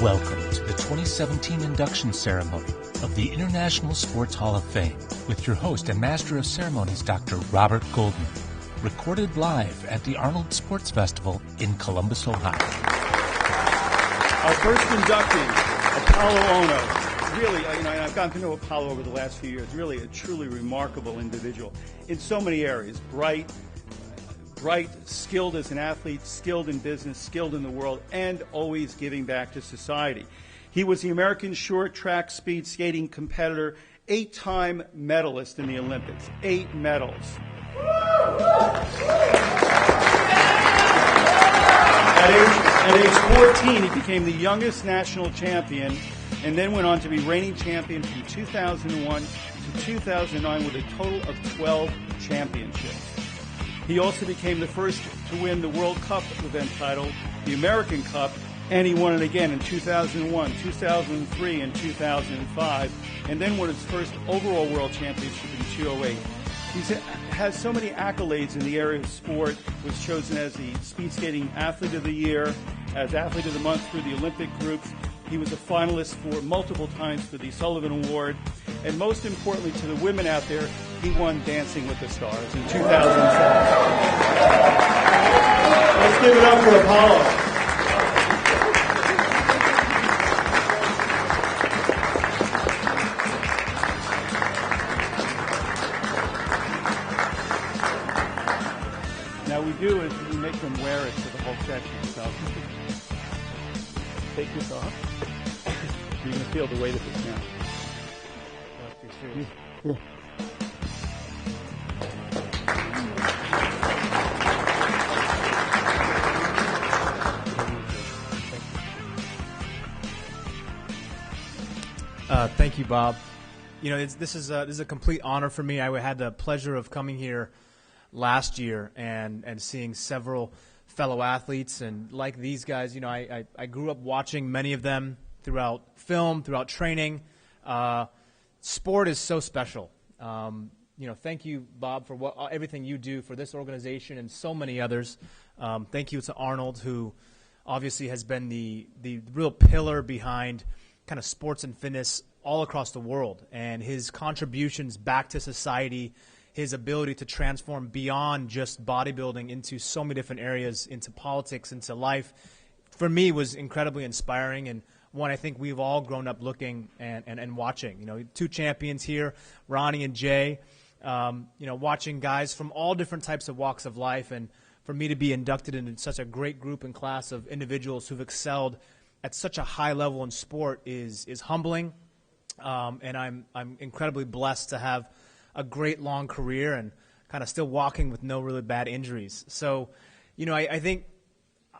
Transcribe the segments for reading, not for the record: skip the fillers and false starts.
Welcome to the 2017 induction ceremony of the International Sports Hall of Fame with your host and Master of Ceremonies, Dr. Robert Goldman. Recorded live at the Arnold Sports Festival in Columbus, Ohio. Our first inductee, Apolo Ohno. Really, I've gotten to know Apolo over the last few years. Really a truly remarkable individual in so many areas. Bright, skilled as an athlete, skilled in business, skilled in the world, and always giving back to society. He was the American short track speed skating competitor, 8-time medalist in the Olympics, 8 medals. At age 14, he became the youngest national champion and then went on to be reigning champion from 2001 to 2009 with a total of 12 championships. He also became the first to win the World Cup event title, the American Cup, and he won it again in 2001, 2003, and 2005, and then won his first overall world championship in 2008. He has so many accolades in the area of sport. Was chosen as the Speed Skating Athlete of the Year, as Athlete of the Month through the Olympic groups. He was a finalist for multiple times for the Sullivan Award. And most importantly to the women out there, he won Dancing with the Stars in 2007. Let's give it up for Apolo. Now we do is we make them wear it for the whole session. So take this off. You're going to feel the weight of this now. Yeah. Thank you, Bob. This is a complete honor for me. I had the pleasure of coming here last year and seeing several fellow athletes, and like these guys, I grew up watching many of them throughout film, throughout training. Sport is so special. Thank you, Bob, for everything you do for this organization and so many others. Thank you to Arnold, who obviously has been the real pillar behind kind of sports and fitness all across the world, and his contributions back to society, his ability to transform beyond just bodybuilding into so many different areas, into politics, into life, for me was incredibly inspiring, and one I think we've all grown up looking and watching. 2 champions here, Ronnie and Jay, watching guys from all different types of walks of life, and for me to be inducted into such a great group and class of individuals who've excelled at such a high level in sport is humbling, and I'm incredibly blessed to have a great long career and kind of still walking with no really bad injuries. So, I think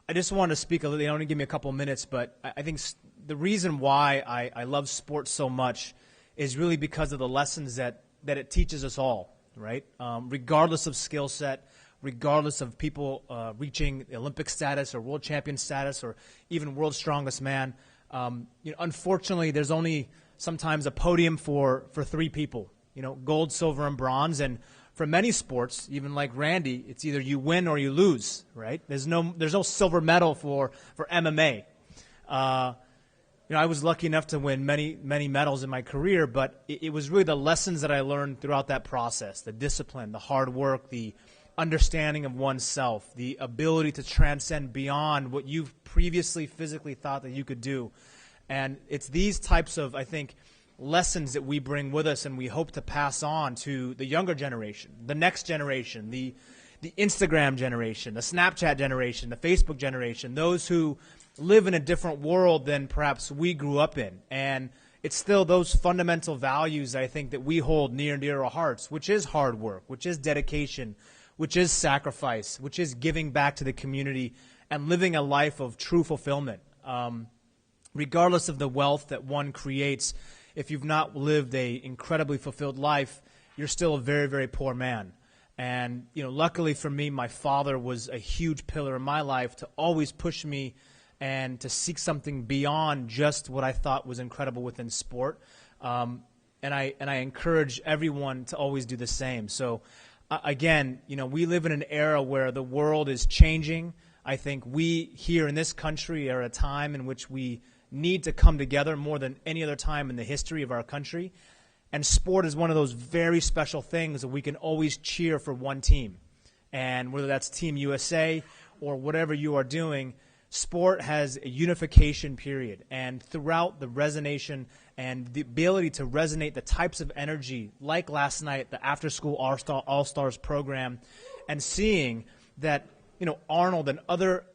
I just wanted to speak a little. They only give me a couple of minutes, but I think the reason why I love sports so much is really because of the lessons that it teaches us all, right? Regardless of skill set, regardless of people reaching Olympic status or world champion status or even world's strongest man. Unfortunately, there's only sometimes a podium for 3 people, gold, silver, and bronze. And for many sports, even like Randy, it's either you win or you lose, right? There's no silver medal for MMA. I was lucky enough to win many medals in my career, but it was really the lessons that I learned throughout that process, the discipline, the hard work, the understanding of oneself, the ability to transcend beyond what you've previously physically thought that you could do. And it's these types of, I think, lessons that we bring with us and we hope to pass on to the younger generation, the next generation, the Instagram generation, the Snapchat generation, the Facebook generation, those who live in a different world than perhaps we grew up in. And it's still those fundamental values, I think, that we hold near and dear to our hearts, which is hard work, which is dedication, which is sacrifice, which is giving back to the community and living a life of true fulfillment. Regardless of the wealth that one creates, if you've not lived a incredibly fulfilled life, you're still a very, very poor man. And, luckily for me, my father was a huge pillar in my life to always push me and to seek something beyond just what I thought was incredible within sport. And I encourage everyone to always do the same. So, again, we live in an era where the world is changing. I think we here in this country are at a time in which we need to come together more than any other time in the history of our country. And sport is one of those very special things that we can always cheer for one team. And whether that's Team USA or whatever you are doing, sport has a unification period. And throughout the resonation and the ability to resonate the types of energy, like last night, the after-school All-Stars program, and seeing that, you know, Arnold and other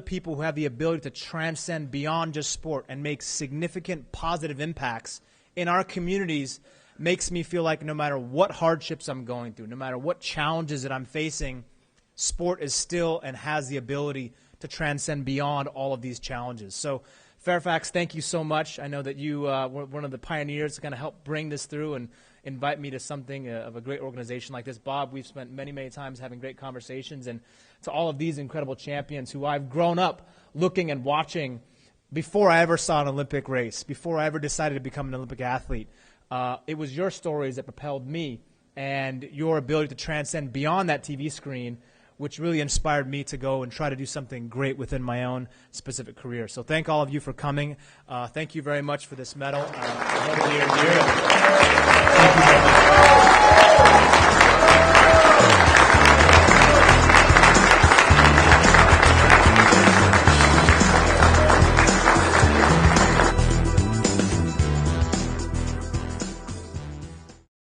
people who have the ability to transcend beyond just sport and make significant positive impacts in our communities makes me feel like no matter what hardships I'm going through, no matter what challenges that I'm facing, sport is still and has the ability to transcend beyond all of these challenges. So, Fairfax, thank you so much. I know that you were one of the pioneers to kind of help bring this through and invite me to something of a great organization like this. Bob, we've spent many, many times having great conversations. And to all of these incredible champions who I've grown up looking and watching before I ever saw an Olympic race, before I ever decided to become an Olympic athlete, it was your stories that propelled me and your ability to transcend beyond that TV screen, which really inspired me to go and try to do something great within my own specific career. So thank all of you for coming. Thank you very much for this medal. Thank you very much.